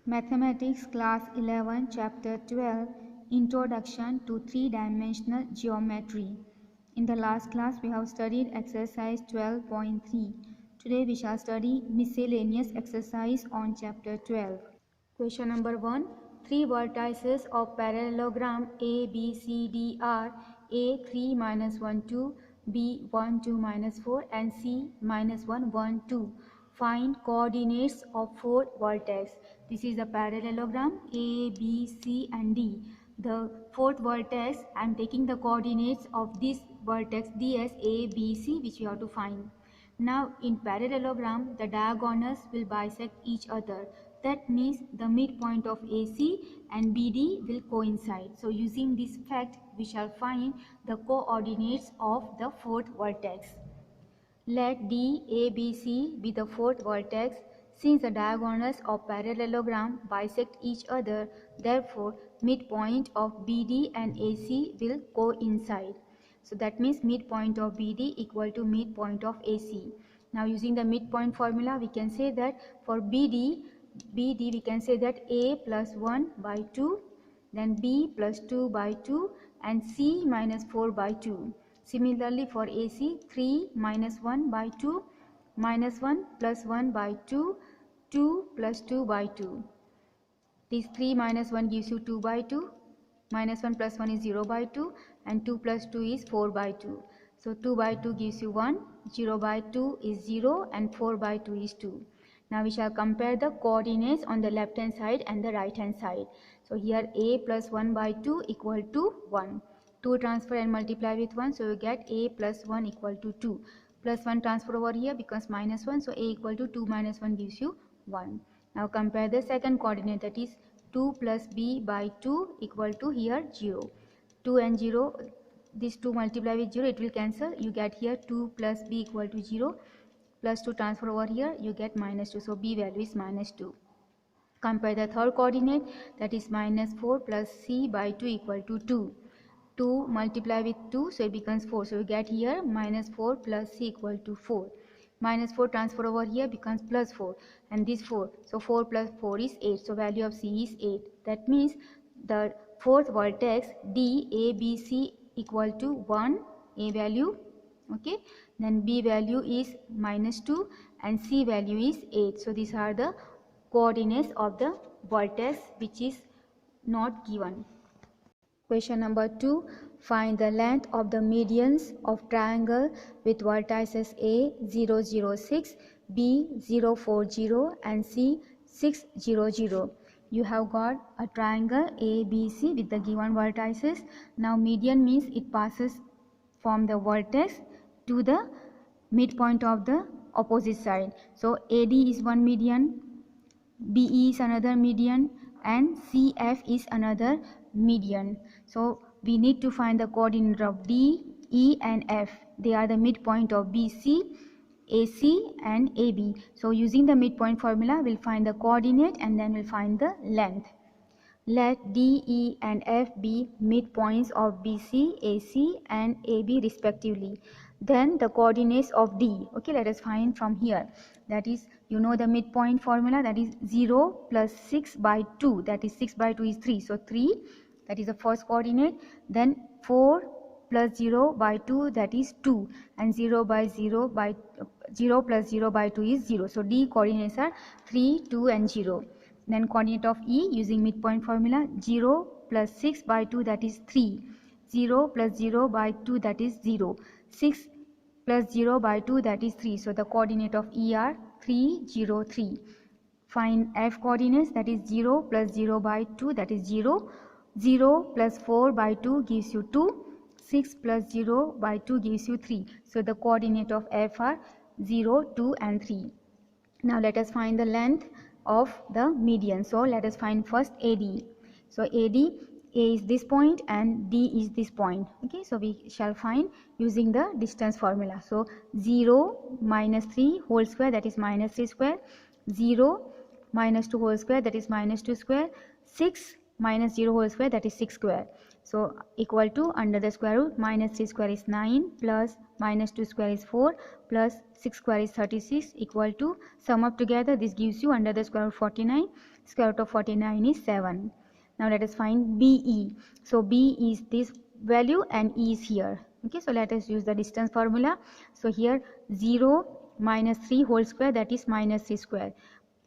Mathematics Class 11 Chapter 12 Introduction to Three-Dimensional Geometry. In the last class we have studied exercise 12.3. Today we shall study miscellaneous exercise on chapter 12. Question number 1. Three vertices of parallelogram A, B, C, D are A 3 minus 1 2, B 1 2 minus 4 and C minus 1 1 2. Find coordinates of fourth vertex. This is a parallelogram A, B, C and D. The fourth vertex, I am taking the coordinates of this vertex D as A, B, C, which we have to find. Now in parallelogram, the diagonals will bisect each other. That means the midpoint of AC and BD will coincide. So using this fact, we shall find the coordinates of the fourth vertex. Let D, A, B, C be the fourth vertex. Since the diagonals of parallelogram bisect each other, therefore midpoint of BD and AC will coincide. So that means midpoint of BD equal to midpoint of AC. Now using the midpoint formula, we can say that for BD we can say that A plus 1 by 2, then B plus 2 by 2 and C minus 4 by 2. Similarly for AC, 3 minus 1 by 2, minus 1 plus 1 by 2, 2 plus 2 by 2. This 3 minus 1 gives you 2 by 2, minus 1 plus 1 is 0 by 2 and 2 plus 2 is 4 by 2. So 2 by 2 gives you 1, 0 by 2 is 0 and 4 by 2 is 2. Now we shall compare the coordinates on the left hand side and the right hand side. So here A plus 1 by 2 equal to 1. 2 transfer and multiply with 1, so you get A plus 1 equal to 2. Plus 1 transfer over here becomes minus 1, so A equal to 2 minus 1 gives you 1. Now compare the second coordinate, that is 2 plus B by 2 equal to here 0. 2 and 0, this 2 multiply with 0, it will cancel. You get here 2 plus B equal to 0. Plus 2 transfer over here, you get minus 2. So B value is minus 2. Compare the third coordinate, that is minus 4 plus C by 2 equal to 2. 2 multiply with 2, so it becomes 4. So you get here minus 4 plus C equal to 4. Minus 4 transfer over here becomes plus 4 and this 4. So 4 plus 4 is 8. So value of C is 8. That means the fourth vertex D, A, B, C equal to 1, A value. Okay. Then B value is minus 2 and C value is 8. So these are the coordinates of the vertex which is not given. Question number 2. Find the length of the medians of triangle with vertices A 0, 0, 6, B 0, 4, 0 and C 6, 0, 0. You have got a triangle ABC with the given vertices. Now median means it passes from the vertex to the midpoint of the opposite side. So AD is one median, BE is another median and CF is another median. So we need to find the coordinate of D, E and F. They are the midpoint of BC, AC and AB. So using the midpoint formula, we'll find the coordinate and then we'll find the length. Let D, E and F be midpoints of BC, AC and AB respectively. Then the coordinates of D. Okay, let us find from here. That is, you know the midpoint formula, that is 0 plus 6 by 2. That is 6 by 2 is 3. So 3, that is the first coordinate. Then 4 plus 0 by 2, that is 2. And 0 plus 0 by 2 is 0. So D coordinates are 3, 2 and 0. Then coordinate of E using midpoint formula, 0 plus 6 by 2, that is 3. 0 plus 0 by 2, that is 0. 6 plus 0 by 2, that is 3. So the coordinate of E are 3, 0, 3. Find F coordinates, that is 0 plus 0 by 2, that is 0. 0 plus 4 by 2 gives you 2. 6 plus 0 by 2 gives you 3. So the coordinate of F are 0, 2 and 3. Now let us find the length of the median. So let us find first AD. So AD, A is this point and D is this point. Okay, so we shall find using the distance formula. So 0 minus 3 whole square, that is minus 3 square. 0 minus 2 whole square, that is minus 2 square. 6 minus 0 whole square, that is 6 square. So equal to under the square root, minus 3 square is 9 plus minus 2 square is 4 plus 6 square is 36 equal to, sum up together, this gives you under the square root 49. Square root of 49 is 7. Now let us find BE. So B is this value and E is here. Okay, so let us use the distance formula. So here 0 minus 3 whole square, that is minus 3 square,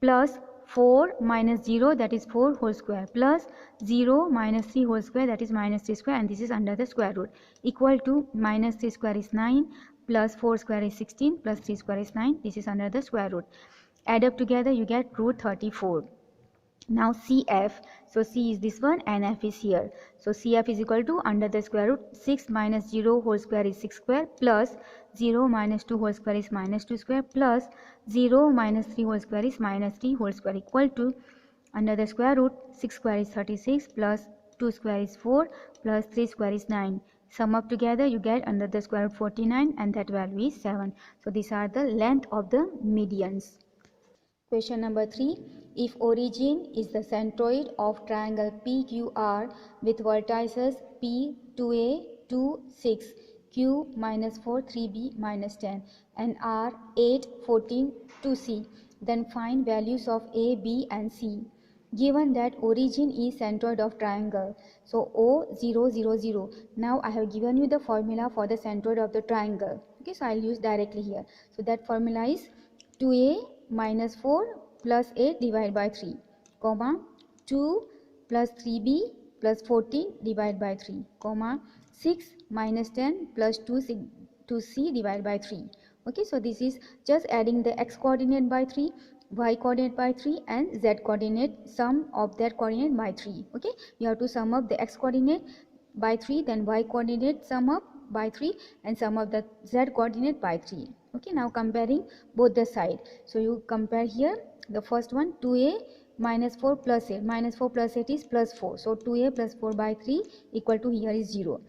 plus 4 minus 0, that is 4 whole square, plus 0 minus 3 whole square, that is minus 3 square, and this is under the square root, equal to minus 3 square is 9 plus 4 square is 16 plus 3 square is 9. This is under the square root. Add up together, you get root 34. Now CF, so C is this one and F is here. So CF is equal to under the square root 6 minus 0 whole square is 6 square plus 0 minus 2 whole square is minus 2 square plus 0 minus 3 whole square is minus 3 whole square equal to under the square root 6 square is 36 plus 2 square is 4 plus 3 square is 9. Sum up together, you get under the square root 49 and that value is 7. So these are the length of the medians. Question number 3. If origin is the centroid of triangle PQR with vertices P 2A 2 6, Q minus 4 3B minus 10 and R 8 14 2C, then find values of A, B and C. Given that origin is centroid of triangle, so O 0 0 0. Now I have given you the formula for the centroid of the triangle. Okay, so I'll use directly here. So that formula is 2A minus 4 plus 8 divided by 3, comma 2 plus 3b plus 14 divided by 3, comma 6 minus 10 plus 2c divided by 3. Okay, so this is just adding the x coordinate by 3, y coordinate by 3 and z coordinate, sum of that coordinate by 3. Okay, you have to sum up the x coordinate by 3, then y coordinate sum up by 3 and sum of the z coordinate by 3. Okay, now comparing both the side. So you compare here the first one, 2a minus 4 plus 8. Minus 4 plus 8 is plus 4. So 2a plus 4 by 3 equal to, here is 0.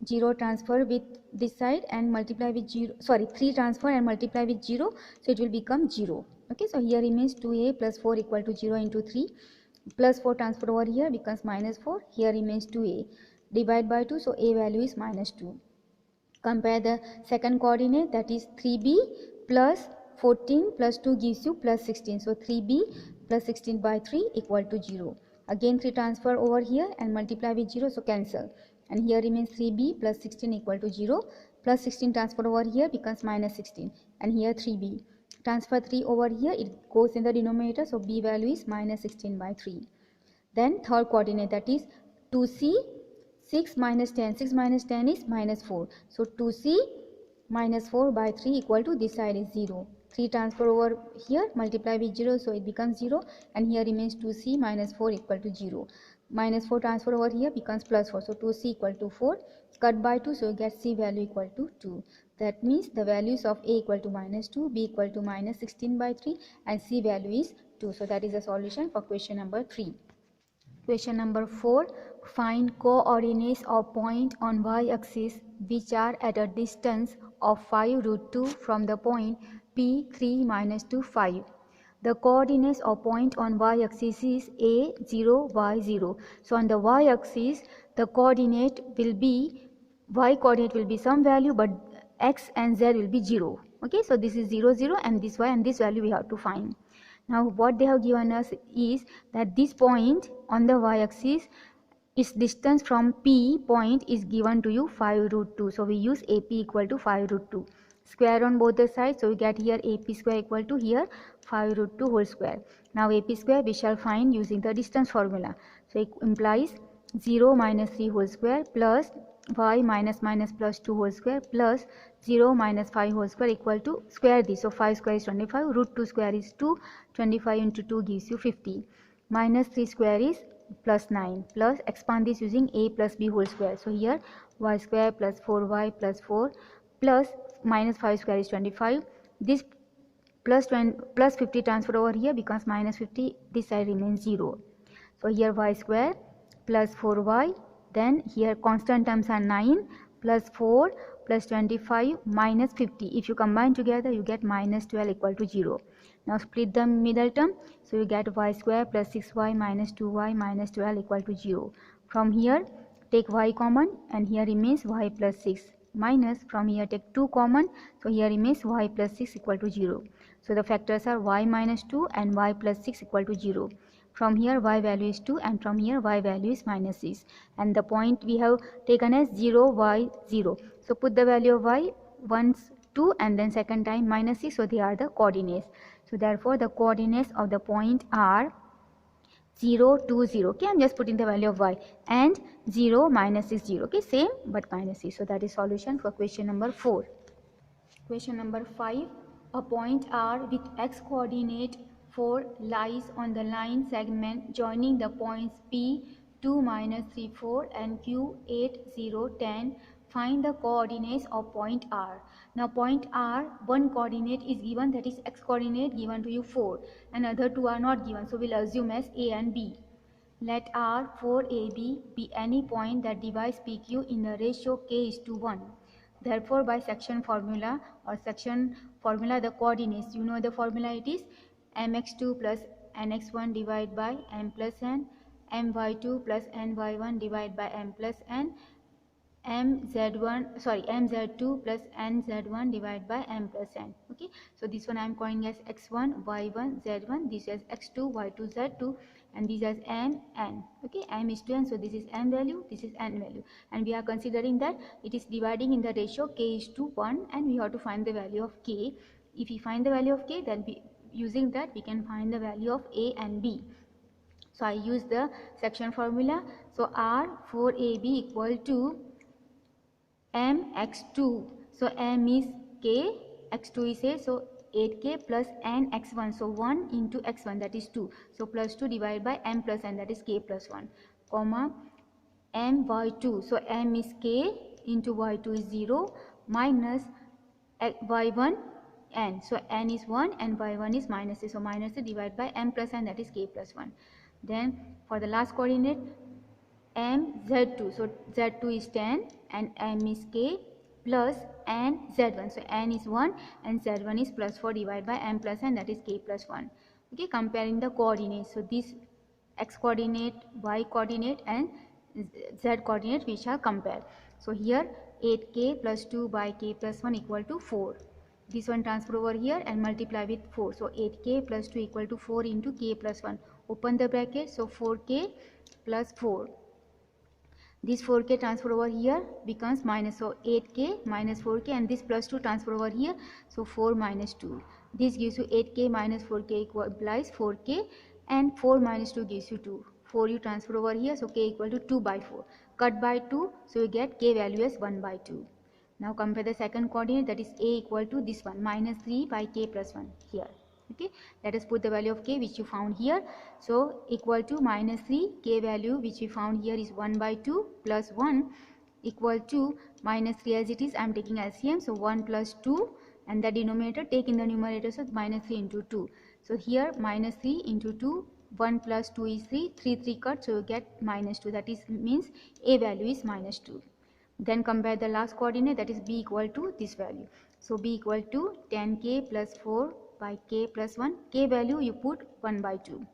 0 transfer with this side and multiply with 0. Sorry, 3 transfer and multiply with 0. So it will become 0. Okay, so here remains 2a plus 4 equal to 0 into 3. Plus 4 transfer over here becomes minus 4. Here remains 2a. Divide by 2. So a value is minus 2. Compare the second coordinate, that is 3b plus 14 plus 2 gives you plus 16. So 3b plus 16 by 3 equal to 0. Again 3 transfer over here and multiply with 0, so cancel. And here remains 3b plus 16 equal to 0. Plus 16 transfer over here becomes minus 16. And here 3b. Transfer 3 over here, it goes in the denominator, so b value is minus 16 by 3. Then third coordinate, that is 2c 6 minus 10. 6 minus 10 is minus 4. So 2c minus 4 by 3 equal to, this side is 0. 3 transfer over here, multiply with 0, so it becomes 0. And here remains 2c minus 4 equal to 0. Minus 4 transfer over here becomes plus 4. So 2c equal to 4. Cut by 2, so you get c value equal to 2. That means the values of a equal to minus 2, b equal to minus 16 by 3 and c value is 2. So that is the solution for question number 3. Question number 4. Find coordinates of point on y-axis which are at a distance of 5 root 2 from the point P 3 minus 2 5. The coordinates of point on y-axis is a 0 y 0. So on the y-axis the coordinate will be, y coordinate will be some value, but x and z will be 0. Okay, so this is 0 0 and this y and this value we have to find. Now what they have given us is that this point on the y-axis, its distance from P point is given to you 5 root 2. So we use AP equal to 5 root 2. Square on both the sides. So we get here AP square equal to here 5 root 2 whole square. Now AP square we shall find using the distance formula. So it implies 0 minus 3 whole square plus y minus minus plus 2 whole square plus 0 minus 5 whole square equal to, square this. So 5 square is 25. Root 2 square is 2. 25 into 2 gives you 50. Minus 3 square is plus 9 plus expand this using a plus b whole square. So here y square plus 4y plus 4 plus minus 5 square is 25. This plus 50 transfer over here becomes minus 50. This side remains 0. So here y square plus 4y, then here constant terms are 9 plus 4 plus 25 minus 50. If you combine together you get minus 12 equal to 0. Now split the middle term, so you get y square plus 6y minus 2y minus 12 equal to 0. From here take y common and here remains y plus 6 minus, from here take 2 common, so here remains y plus 6 equal to 0. So the factors are y minus 2 and y plus 6 equal to 0. From here y value is 2 and from here y value is minus 6, and the point we have taken as 0 y 0. So put the value of y once 2 and then second time minus 6, so they are the coordinates. So therefore the coordinates of the point are 0, 2, 0. Okay, I'm just putting the value of y, and 0, minus 6, 0. Okay, same but minus 6. So that is solution for question number 4. Question number 5. A point R with x coordinate 4 lies on the line segment joining the points P 2, minus 3, 4 and Q 8, 0, 10. Find the coordinates of point R. Now point R, one coordinate is given, that is x coordinate given to you 4, and other two are not given, so we'll assume as A and B. Let R 4AB be any point that divides PQ in the ratio k is to 1. Therefore, by section formula the coordinates, you know the formula, it is mx2 plus nx1 divided by m plus n, my2 plus ny1 divided by m plus n, mz2 plus nz1 divided by m plus n. Okay, so this one I am calling as x1, y1, z1, this is x2, y2, z2, and this is m, n. Okay, m is to n, so this is m value, this is n value, and we are considering that it is dividing in the ratio k is to 1, and we have to find the value of k. If we find the value of k, then using that we can find the value of a and b. So I use the section formula. So R 4AB equal to mx2, so m is k, x2 is a, so 8k plus n x1, so 1 into x1, that is 2, so plus 2 divided by m plus n, that is k plus 1, comma m y2, so m is k into y2 is 0 minus y1 n, so n is 1 and y1 is minus a, so minus a divided by m plus n, that is k plus 1. Then for the last coordinate m z2, so z2 is 10 and m is k plus n z1, so n is 1 and z1 is plus 4 divided by m plus n, that is k plus 1. Okay, comparing the coordinates, so this x coordinate, y coordinate and z coordinate we shall compare. So here 8k plus 2 by k plus 1 equal to 4. This one transfer over here and multiply with 4, so 8k plus 2 equal to 4 into k plus 1, open the bracket, so 4k plus 4. This 4k transfer over here becomes minus, so 8k minus 4k, and this plus 2 transfer over here, so 4 minus 2. This gives you 8k minus 4k implies 4k, and 4 minus 2 gives you 2. 4 you transfer over here, so k equal to 2 by 4. Cut by 2, so you get k value as 1 by 2. Now compare the second coordinate, that is a equal to this one, minus 3 by k plus 1 here. Okay, let us put the value of k which you found here, so equal to minus 3, k value which we found here is 1 by 2 plus 1 equal to minus 3, as it is I am taking LCM, so 1 plus 2, and the denominator take in the numerator, so minus 3 into 2, so here minus 3 into 2, 1 plus 2 is 3, 3 cut, so you get minus 2, that is means a value is minus 2. Then compare the last coordinate, that is b equal to this value, so b equal to 10k plus 4 by k plus 1, k value you put 1 by 2.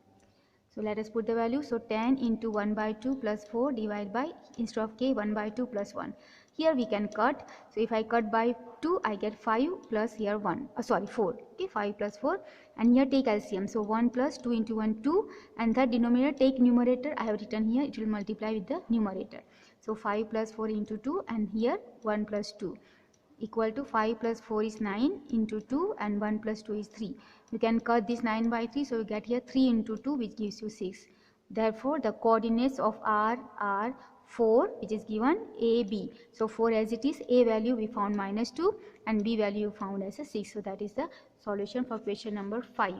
So let us put the value, so 10 into 1 by 2 plus 4 divided by, instead of k, 1 by 2 plus 1. Here we can cut, so if I cut by 2 I get 5 plus here 1, 4, okay, 5 plus 4, and here take LCM, so 1 plus 2 into 1 2, and the denominator take numerator, I have written here, it will multiply with the numerator, so 5 plus 4 into 2, and here 1 plus 2 equal to 5 plus 4 is 9 into 2, and 1 plus 2 is 3. You can cut this 9 by 3, so you get here 3 into 2 which gives you 6. Therefore the coordinates of R are 4 which is given a, b. So 4 as it is, a value we found minus 2 and b value found as a 6. So that is the solution for question number 5.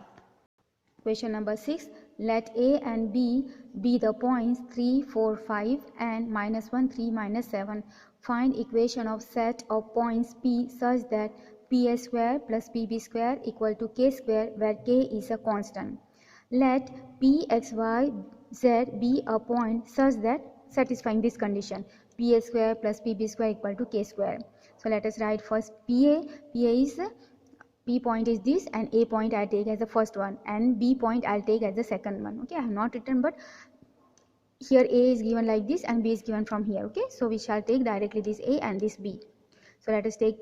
Question number 6. Let a and b be the points 3, 4, 5 and minus 1, 3, minus 7. Find equation of set of points P such that pa square plus pb square equal to k square, where k is a constant. Let p, x, y, z be a point such that satisfying this condition, pa square plus pb square equal to k square. So let us write first pa. Pa is P point is this, and A point I take as the first one, and B point I'll take as the second one. Okay, I have not written, but here A is given like this and B is given from here. Okay, so we shall take directly this A and this B. So let us take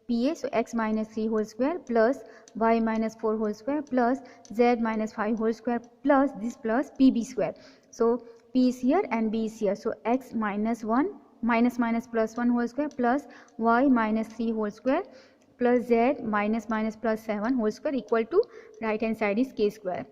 PA. So x minus 3 whole square plus y minus 4 whole square plus z minus 5 whole square plus this plus PB square. So P is here and B is here. So x minus 1 minus minus plus 1 whole square plus y minus 3 whole square plus z minus minus plus 7 whole square equal to right hand side is k square.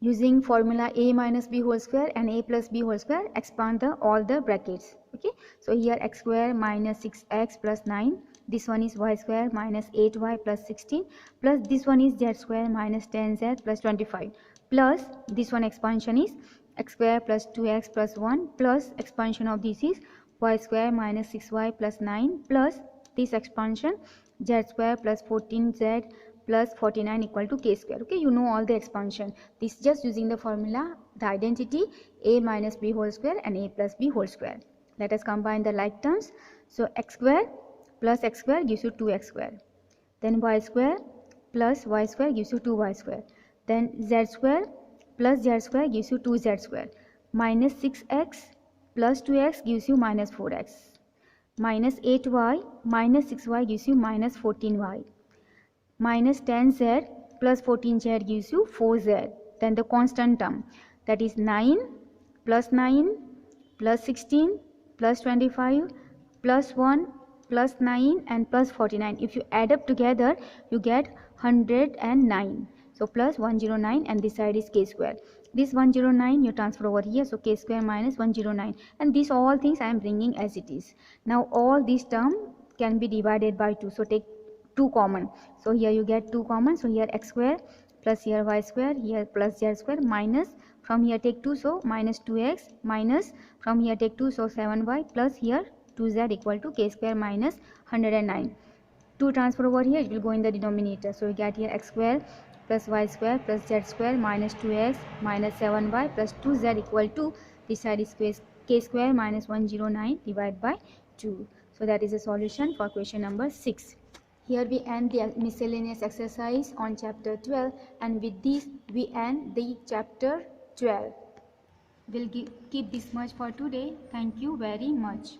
Using formula a minus b whole square and a plus b whole square, expand all the brackets. Okay, so here x square minus 6x plus 9, this one is y square minus 8y plus 16 plus this one is z square minus 10z plus 25 plus this one expansion is x square plus 2x plus 1 plus expansion of this is y square minus 6y plus 9 plus this expansion z square plus 14z plus 49 equal to k square. Okay, you know all the expansion. This is just using the formula, the identity a minus b whole square and a plus b whole square. Let us combine the like terms. So x square plus x square gives you 2x square. Then y square plus y square gives you 2y square. Then z square plus z square gives you 2z square. Minus 6x plus 2x gives you minus 4x. Minus 8y minus 6y gives you minus 14y. Minus 10z plus 14z gives you 4z. Then the constant term, that is 9 plus 16 plus 25 plus 1 plus 9 and plus 49. If you add up together, you get 109. So plus 109, and this side is k square. This 109 you transfer over here, so k square minus 109, and these all things I am bringing as it is. Now all these term can be divided by 2, so take 2 common. So here you get 2 common, so here x square plus here y square, here plus z square, minus from here take 2, so minus 2x, minus from here take 2, so 7y, plus here 2z equal to k square minus 109. 2 transfer over here, it will go in the denominator, so you get here x square plus y square plus z square minus 2x minus 7y plus 2z equal to, this side is k square minus 109 divided by 2. So that is a solution for question number 6. Here we end the miscellaneous exercise on chapter 12, and with this we end the chapter 12. We'll keep this much for today. Thank you very much.